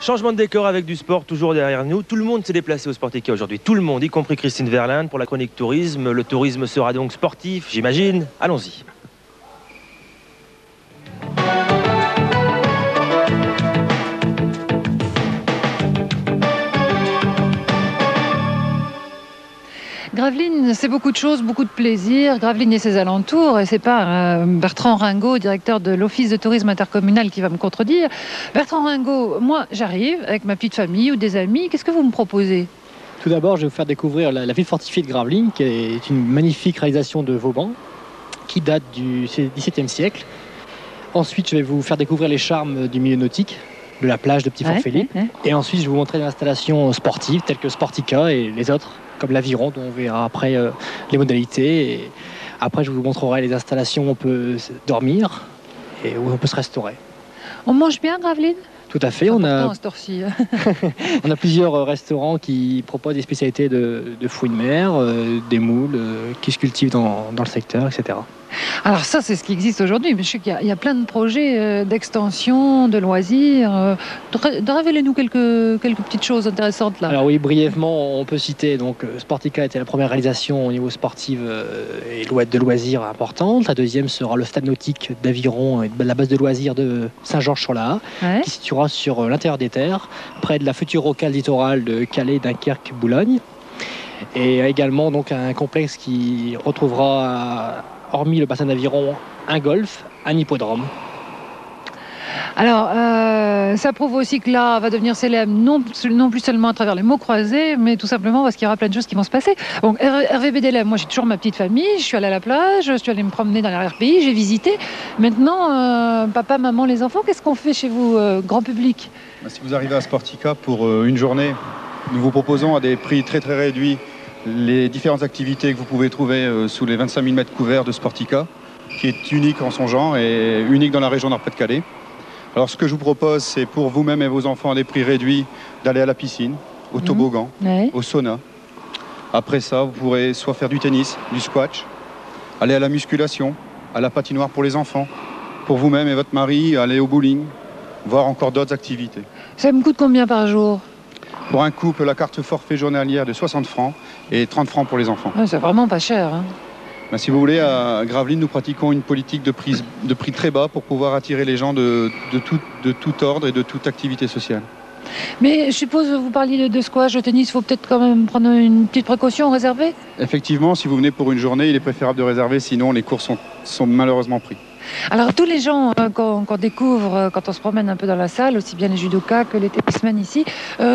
Changement de décor avec du sport toujours derrière nous. Tout le monde s'est déplacé au Sportica aujourd'hui. Tout le monde, y compris Christine Verlaine pour la chronique tourisme. Le tourisme sera donc sportif, j'imagine. Allons-y. Gravelines, c'est beaucoup de choses, beaucoup de plaisir. Gravelines et ses alentours, et c'est pas Bertrand Ringot, directeur de l'Office de tourisme intercommunal, qui va me contredire. Bertrand Ringot, moi j'arrive avec ma petite famille ou des amis, qu'est-ce que vous me proposez? Tout d'abord, je vais vous faire découvrir la ville fortifiée de Gravelines, qui est une magnifique réalisation de Vauban, qui date du XVIIe siècle. Ensuite, je vais vous faire découvrir les charmes du milieu nautique, de la plage de Petit-Fort-Philippe. Et ensuite, je vais vous montrer des installations sportives, telles que Sportica et les autres, comme l'Aviron, dont on verra après les modalités. Et après, je vous montrerai les installations où on peut dormir et où on peut se restaurer. On mange bien à Gravelines? Tout à fait. On a plusieurs restaurants qui proposent des spécialités de fruits de mer, des moules qui se cultivent dans le secteur, etc. Alors ça, c'est ce qui existe aujourd'hui. Mais je sais qu'il y a plein de projets d'extension, de loisirs. Révélez-nous quelques petites choses intéressantes là. Alors oui, brièvement, on peut citer donc Sportica était la première réalisation au niveau sportif et de loisirs importante. La deuxième sera le stade nautique d'Aviron et la base de loisirs de Saint-Georges-sur-Laa, qui se situera sur l'intérieur des terres, près de la future rocade littorale de Calais, Dunkerque, Boulogne. Et également donc un complexe qui retrouvera, hormis le bassin d'Aviron, un golf, un hippodrome. Alors, ça prouve aussi que là va devenir célèbre, non plus seulement à travers les mots croisés, mais tout simplement parce qu'il y aura plein de choses qui vont se passer. Donc, Hervé Bédélem, moi j'ai toujours ma petite famille, je suis allée à la plage, je suis allée me promener dans l'arrière-pays, j'ai visité. Maintenant, papa, maman, les enfants, qu'est-ce qu'on fait chez vous, grand public? Si vous arrivez à Sportica pour une journée, nous vous proposons à des prix très très réduits les différentes activités que vous pouvez trouver sous les 25 000 mètres couverts de Sportica, qui est unique en son genre et unique dans la région Nord-Pas-de-Calais. Alors ce que je vous propose, c'est pour vous-même et vos enfants à des prix réduits d'aller à la piscine, au toboggan, au sauna. Après ça, vous pourrez soit faire du tennis, du squash, aller à la musculation, à la patinoire pour les enfants, pour vous-même et votre mari, aller au bowling, voir encore d'autres activités. Ça me coûte combien par jour? Pour un couple, la carte forfait journalière de 60 francs et 30 francs pour les enfants. C'est vraiment pas cher, hein. Si vous voulez, à Gravelines, nous pratiquons une politique de prix très bas pour pouvoir attirer les gens de tout ordre et de toute activité sociale. Mais je suppose que vous parliez de squash, de tennis, il faut peut-être quand même prendre une petite précaution, réserver? Effectivement, si vous venez pour une journée, il est préférable de réserver, sinon les cours sont malheureusement pris. Alors tous les gens qu'on découvre quand on se promène un peu dans la salle, aussi bien les judokas que les tennismen ici,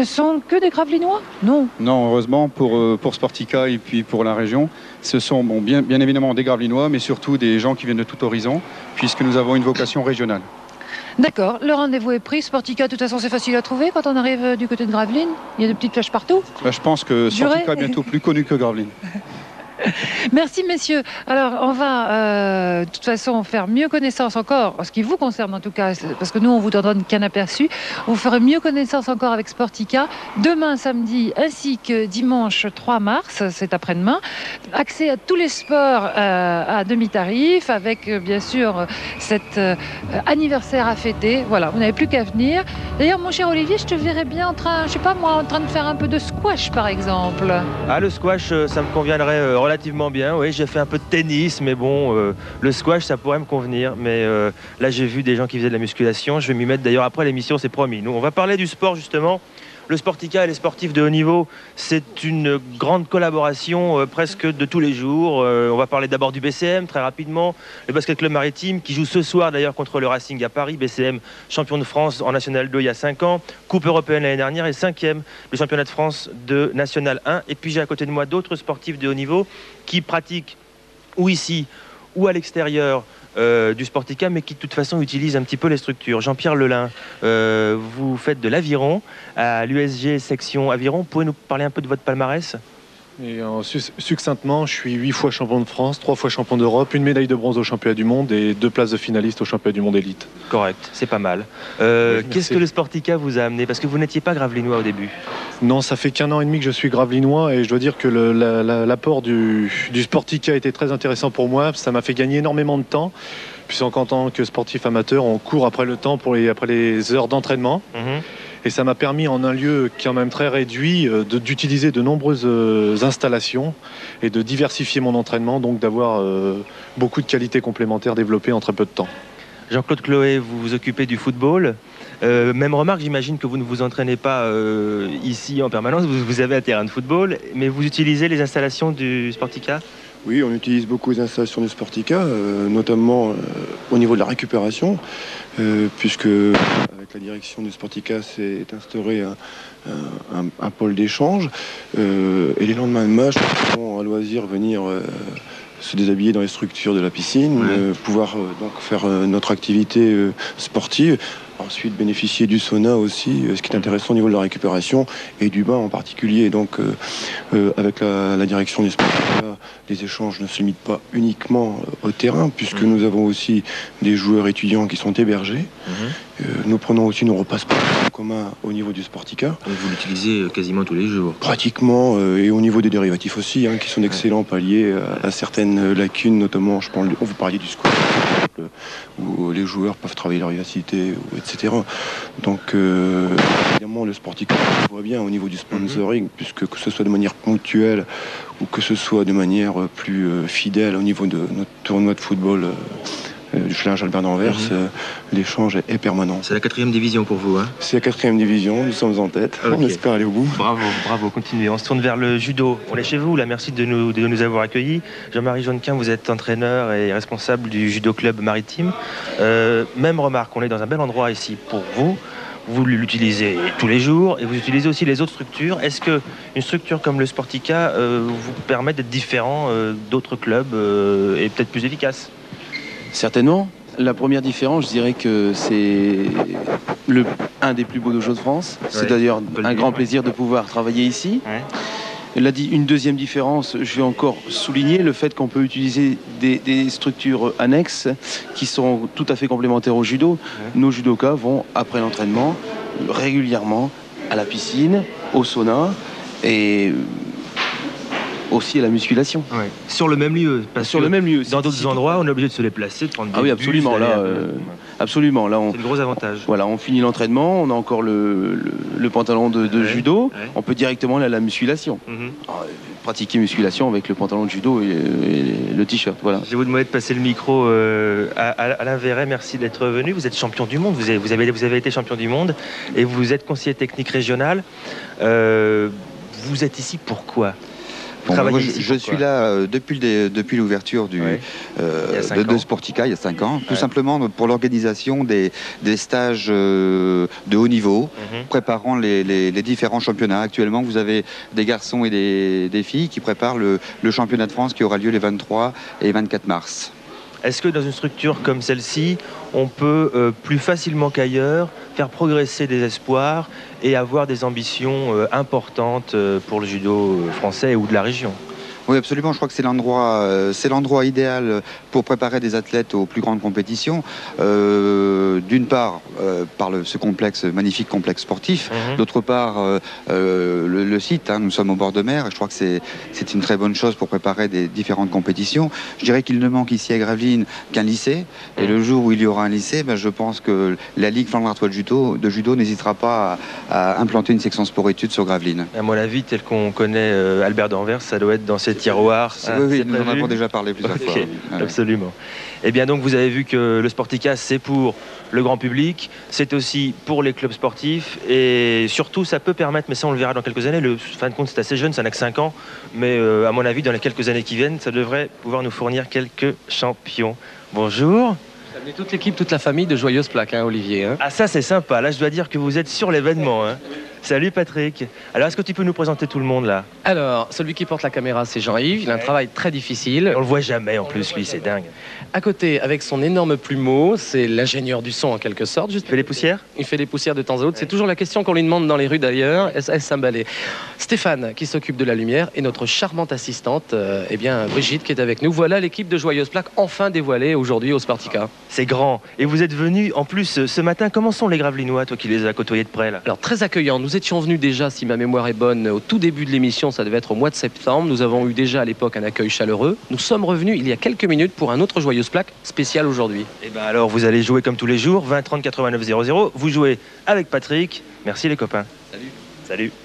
sont que des Gravelinois? Non. Non, heureusement pour Sportica et puis pour la région, ce sont bien évidemment des Gravelinois, mais surtout des gens qui viennent de tout horizon, puisque nous avons une vocation régionale. D'accord, le rendez-vous est pris. Sportica, de toute façon, c'est facile à trouver quand on arrive du côté de Gravelines. Il y a des petites flèches partout. Je pense que Sportica est bientôt plus connu que Gravelines. Merci messieurs. Alors on va de toute façon faire mieux connaissance encore, en ce qui vous concerne en tout cas, parce que nous on vous donne qu'un aperçu. Vous ferez mieux connaissance encore avec Sportica demain samedi ainsi que dimanche 3 mars, c'est après-demain. Accès à tous les sports à demi-tarif avec bien sûr cet anniversaire à fêter. Voilà, vous n'avez plus qu'à venir. D'ailleurs mon cher Olivier, je te verrais bien en train, je sais pas moi, en train de faire un peu de squash par exemple. Ah, le squash, ça me conviendrait relativement bien. Oui, j'ai fait un peu de tennis, mais bon, le squash, ça pourrait me convenir. Mais là, j'ai vu des gens qui faisaient de la musculation. Je vais m'y mettre d'ailleurs après l'émission, c'est promis. Nous, on va parler du sport justement. Le Sportica et les sportifs de haut niveau, c'est une grande collaboration presque de tous les jours. On va parler d'abord du BCM très rapidement. Le Basket Club Maritime qui joue ce soir d'ailleurs contre le Racing à Paris. BCM, champion de France en National 2 il y a 5 ans. Coupe européenne l'année dernière et 5e le championnat de France de National 1. Et puis j'ai à côté de moi d'autres sportifs de haut niveau qui pratiquent ou ici ou à l'extérieur du Sportica, mais qui de toute façon utilise un petit peu les structures. Jean-Pierre Lelin, vous faites de l'aviron à l'USG section aviron. Pouvez-nous parler un peu de votre palmarès? Et succinctement, je suis 8 fois champion de France, 3 fois champion d'Europe, une médaille de bronze au championnat du monde et 2 places de finaliste au championnat du monde élite. Correct, c'est pas mal. Oui, qu'est-ce que le Sportica vous a amené? Parce que vous n'étiez pas gravelinois au début. Non, ça fait qu'1 an et demi que je suis gravelinois et je dois dire que l'apport du Sportica a été très intéressant pour moi. Ça m'a fait gagner énormément de temps. Puisqu'en tant que sportif amateur, on court après le temps après les heures d'entraînement. Et ça m'a permis, en un lieu qui est quand même très réduit, d'utiliser de nombreuses installations et de diversifier mon entraînement, donc d'avoir beaucoup de qualités complémentaires développées en très peu de temps. Jean-Claude Chloé, vous vous occupez du football. Même remarque, j'imagine que vous ne vous entraînez pas ici en permanence. Vous avez un terrain de football, mais vous utilisez les installations du Sportica? Oui, on utilise beaucoup les installations du Sportica, notamment au niveau de la récupération, puisque avec la direction du Sportica s'est instauré un pôle d'échange. Et les lendemains de match, nous pouvons à loisir venir se déshabiller dans les structures de la piscine, pouvoir donc faire notre activité sportive. Ensuite, bénéficier du sauna aussi, ce qui est intéressant au niveau de la récupération, et du bain en particulier. Donc, avec la direction du sport, les échanges ne se limitent pas uniquement au terrain, puisque nous avons aussi des joueurs étudiants qui sont hébergés. Nous prenons aussi nos repas sportifs en commun au niveau du Sportica. Donc vous l'utilisez quasiment tous les jours? Pratiquement, et au niveau des dérivatifs aussi, qui sont d'excellents paliers à certaines lacunes, notamment, vous parliez du squat, où les joueurs peuvent travailler leur vivacité, etc. Donc, évidemment, le Sportica, on voit bien au niveau du sponsoring, puisque que ce soit de manière ponctuelle ou que ce soit de manière plus fidèle au niveau de notre tournoi de football du Flèche Albert d'Anvers, l'échange est permanent. C'est la 4e division pour vous, hein? C'est la 4e division, nous sommes en tête, on espère aller au bout. Bravo, continuez. On se tourne vers le judo. On est chez vous, là, merci de nous avoir accueillis. Jean-Marie Jonnequin, vous êtes entraîneur et responsable du judo club maritime. Même remarque, on est dans un bel endroit ici pour vous. Vous l'utilisez tous les jours et vous utilisez aussi les autres structures. Est-ce qu'une structure comme le Sportica vous permet d'être différent d'autres clubs et peut-être plus efficace? Certainement. La première différence, je dirais que c'est un des plus beaux dojos de France. C'est d'ailleurs un grand plaisir de pouvoir travailler ici. Une deuxième différence, je vais encore souligner le fait qu'on peut utiliser des structures annexes qui sont tout à fait complémentaires au judo. Nos judokas vont, après l'entraînement, régulièrement à la piscine, au sauna et aussi à la musculation. Sur le même lieu, sur le même lieu. Dans d'autres endroits, on est obligé de se déplacer, de prendre des bus, absolument. Absolument. Là, c'est le gros avantage. Voilà, on finit l'entraînement, on a encore le pantalon de judo, on peut directement aller à la musculation. Pratiquer musculation avec le pantalon de judo et le t-shirt. Voilà. Je vais vous demander de passer le micro à Alain Verret. Merci d'être venu. Vous êtes champion du monde. Vous avez été champion du monde et vous êtes conseiller technique régional. Vous êtes ici pourquoi? Moi, je suis là depuis l'ouverture de Sportica il y a 5 ans, tout simplement pour l'organisation des stages de haut niveau, préparant les différents championnats. Actuellement, vous avez des garçons et des filles qui préparent le championnat de France qui aura lieu les 23 et 24 mars. Est-ce que dans une structure comme celle-ci, on peut plus facilement qu'ailleurs faire progresser des espoirs et avoir des ambitions importantes pour le judo français ou de la région? Oui, absolument. Je crois que c'est l'endroit idéal pour préparer des athlètes aux plus grandes compétitions. D'une part, par ce magnifique complexe sportif. D'autre part, le site. Nous sommes au bord de mer et je crois que c'est une très bonne chose pour préparer des différentes compétitions. Je dirais qu'il ne manque ici à Gravelines qu'un lycée. Et le jour où il y aura un lycée, je pense que la Ligue flandre-artois de judo n'hésitera pas à implanter une section sport-études sur Gravelines. À mon avis, tel qu'on connaît Albert d'Anvers, ça doit être dans ces tiroirs. Oui, nous en avons déjà parlé plusieurs fois. Absolument. Eh bien, donc, vous avez vu que le Sportica, c'est pour le grand public, c'est aussi pour les clubs sportifs et surtout, ça peut permettre, mais ça, on le verra dans quelques années, fin de compte, c'est assez jeune, ça n'a que 5 ans, mais à mon avis, dans les quelques années qui viennent, ça devrait pouvoir nous fournir quelques champions. Bonjour. Amenez toute l'équipe, toute la famille de Joyeuse Plaque, Olivier. Ah, ça, c'est sympa. Là, je dois dire que vous êtes sur l'événement. Salut Patrick. Alors, est-ce que tu peux nous présenter tout le monde là? Alors, celui qui porte la caméra, c'est Jean-Yves. Il a un travail très difficile. On le voit jamais en plus, lui, c'est dingue. À côté, avec son énorme plumeau, c'est l'ingénieur du son en quelque sorte. Il fait les poussières? Il fait les poussières de temps à autre. C'est toujours la question qu'on lui demande dans les rues d'ailleurs. Est-ce emballé? Stéphane, qui s'occupe de la lumière, et notre charmante assistante, Brigitte, qui est avec nous. Voilà l'équipe de Joyeuse Plaque, enfin dévoilée aujourd'hui au Sportica. C'est grand. Et vous êtes venu en plus ce matin. Comment sont les Gravelinois, toi qui les as côtoyés de près là? Alors, très accueillants. Nous nous étions venus déjà, si ma mémoire est bonne, au tout début de l'émission, ça devait être au mois de septembre. Nous avons eu déjà à l'époque un accueil chaleureux. Nous sommes revenus il y a quelques minutes pour un autre Joyeuse Plaque spécial aujourd'hui. Et bien alors, vous allez jouer comme tous les jours, 20 30 89 00. Vous jouez avec Patrick. Merci les copains. Salut. Salut.